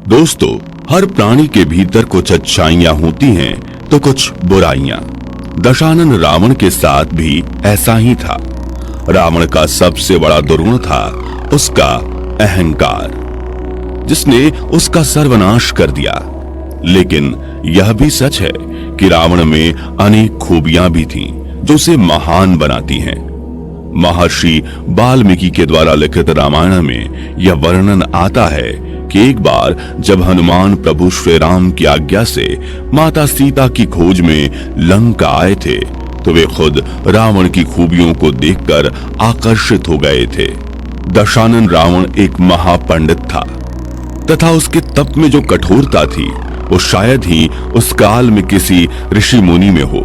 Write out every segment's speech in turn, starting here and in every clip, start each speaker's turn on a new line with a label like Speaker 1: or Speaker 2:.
Speaker 1: दोस्तों, हर प्राणी के भीतर कुछ अच्छाइयां होती हैं तो कुछ बुराइयां। दशानन रावण के साथ भी ऐसा ही था। रावण का सबसे बड़ा दुर्गुण था उसका अहंकार, जिसने उसका सर्वनाश कर दिया। लेकिन यह भी सच है कि रावण में अनेक खूबियां भी थीं जो उसे महान बनाती हैं। महर्षि वाल्मीकि के द्वारा लिखित रामायण में यह वर्णन आता है कि एक बार जब हनुमान प्रभु श्री राम की आज्ञा से माता सीता की खोज में लंका आए थे तो वे खुद रावण की खूबियों को देखकर आकर्षित हो गए थे। दशानन रावण एक महापंडित था तथा उसके तप में जो कठोरता थी वो शायद ही उस काल में किसी ऋषि मुनि में हो।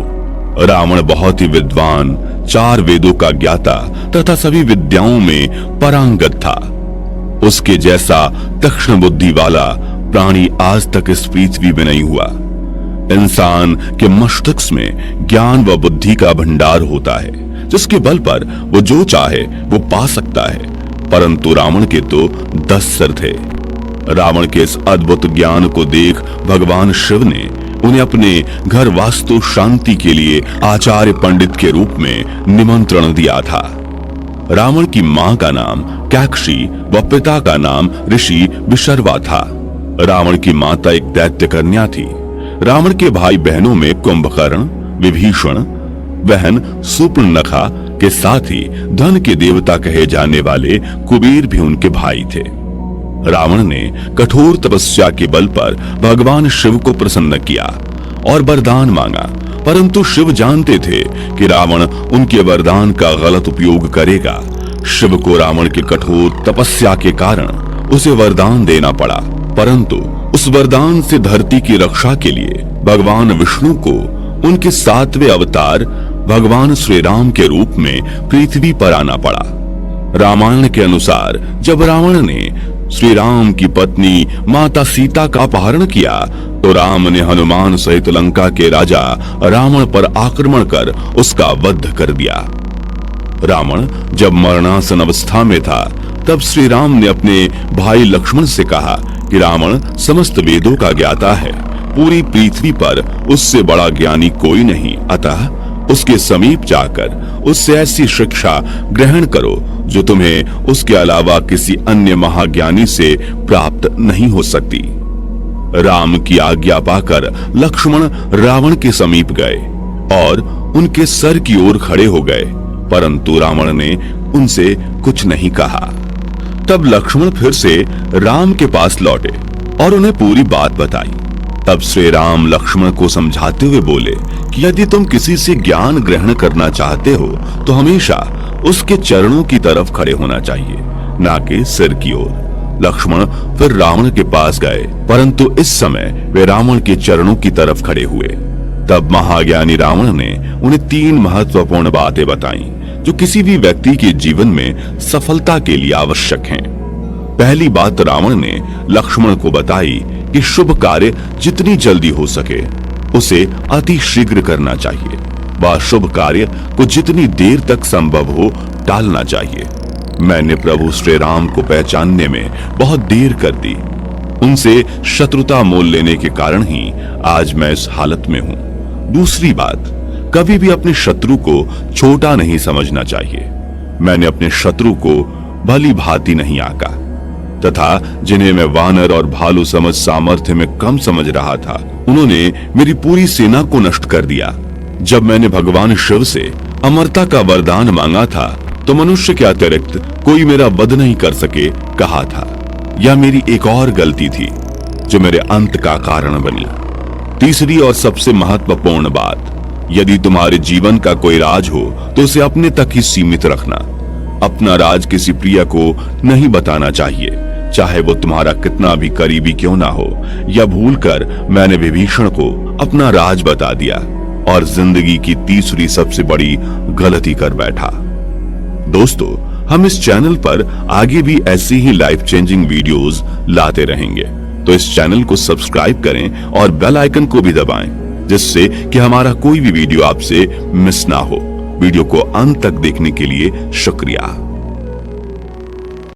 Speaker 1: रावण बहुत ही विद्वान, 4 वेदों का ज्ञाता तथा सभी विद्याओं में पारंगत था। उसके जैसा तीक्ष्ण बुद्धि वाला प्राणी आज तक इस पृथ्वी में नहीं हुआ। इंसान के मस्तिष्क में ज्ञान व बुद्धि का भंडार होता है जिसके बल पर वो जो चाहे वो पा सकता है, परंतु रावण के तो 10 सिर थे। रावण के इस अद्भुत ज्ञान को देख भगवान शिव ने उन्हें अपने घर वास्तु शांति के लिए आचार्य पंडित के रूप में निमंत्रण दिया था। रावण की मां का नाम कैकशी व पिता का नाम ऋषि विशर्वा था। रावण की माता एक दैत्य कन्या थी। रावण के भाई बहनों में कुंभकर्ण, विभीषण, बहन सुपर्णखा के साथ ही धन के देवता कहे जाने वाले कुबेर भी उनके भाई थे। रावण ने कठोर तपस्या के बल पर भगवान शिव को प्रसन्न किया और वरदान मांगा, परंतु शिव जानते थे कि रावण उनके वरदान का गलत उपयोग करेगा। शिव को रावण के कठोर तपस्या के कारण उसे वरदान देना पड़ा, परंतु उस वरदान से धरती की रक्षा के लिए भगवान विष्णु को उनके 7वें अवतार भगवान श्री राम के रूप में पृथ्वी पर आना पड़ा। रामायण के अनुसार जब रावण ने श्री राम की पत्नी माता सीता का अपहरण किया तो राम ने हनुमान सहित लंका के राजा रावण पर आक्रमण कर उसका वध कर दिया। रावण जब मरणासन अवस्था में था तब श्री राम ने अपने भाई लक्ष्मण से कहा कि रावण समस्त वेदों का ज्ञाता है, पूरी पृथ्वी पर उससे बड़ा ज्ञानी कोई नहीं, अतः उसके समीप जाकर उससे ऐसी शिक्षा ग्रहण करो जो तुम्हें उसके अलावा किसी अन्य महाज्ञानी से प्राप्त नहीं हो सकती। राम की आज्ञा पाकर लक्ष्मण रावण के समीप गए और उनके सर की ओर खड़े हो गए, परंतु रावण ने उनसे कुछ नहीं कहा। तब लक्ष्मण फिर से राम के पास लौटे और उन्हें पूरी बात बताई। तब श्री राम लक्ष्मण को समझाते हुए बोले कि यदि तुम किसी से ज्ञान ग्रहण करना चाहते हो तो हमेशा उसके चरणों की तरफ खड़े होना चाहिए, ना कि सिर की ओर। लक्ष्मण फिर रावण के पास गए, परंतु इस समय वे रावण के चरणों की तरफ खड़े हुए। तब महाज्ञानी रावण ने उन्हें 3 महत्वपूर्ण बातें बताई जो किसी भी व्यक्ति के जीवन में सफलता के लिए आवश्यक हैं। पहली बात रावण ने लक्ष्मण को बताई कि शुभ कार्य जितनी जल्दी हो सके उसे अति शीघ्र करना चाहिए, वह शुभ कार्य को जितनी देर तक संभव हो टालना चाहिए। मैंने प्रभु श्री राम को पहचानने में बहुत देर कर दी। उनसे शत्रुता मोल लेने के कारण ही आज मैं इस हालत में हूँ। दूसरी बात, कभी भी अपने शत्रु को छोटा नहीं समझना चाहिए। मैंने अपने शत्रु को भली भांति नहीं आंका तथा जिन्हें मैं वानर और भालू समझ सामर्थ्य में कम समझ रहा था, उन्होंने मेरी पूरी सेना को नष्ट कर दिया। जब मैंने भगवान शिव से अमरता का वरदान मांगा था तो मनुष्य के अतिरिक्त कोई मेरा वध नहीं कर सके कहा था। यह मेरी एक और गलती थी जो मेरे अंत का कारण बनी। तीसरी और सबसे महत्वपूर्ण बात, यदि तुम्हारे जीवन का कोई राज हो तो उसे अपने तक ही सीमित रखना। अपना राज किसी प्रिय को नहीं बताना चाहिए, चाहे वो तुम्हारा कितना भी करीबी क्यों ना हो। या भूलकर मैंने विभीषण को अपना राज बता दिया और जिंदगी की तीसरी सबसे बड़ी गलती कर बैठा। दोस्तों, हम इस चैनल पर आगे भी ऐसी ही लाइफ चेंजिंग वीडियोस लाते रहेंगे, तो इस चैनल को सब्सक्राइब करें और बेल आइकन को भी दबाएं, जिससे कि हमारा कोई भी वीडियो आपसे मिस ना हो। वीडियो को अंत तक देखने के लिए शुक्रिया।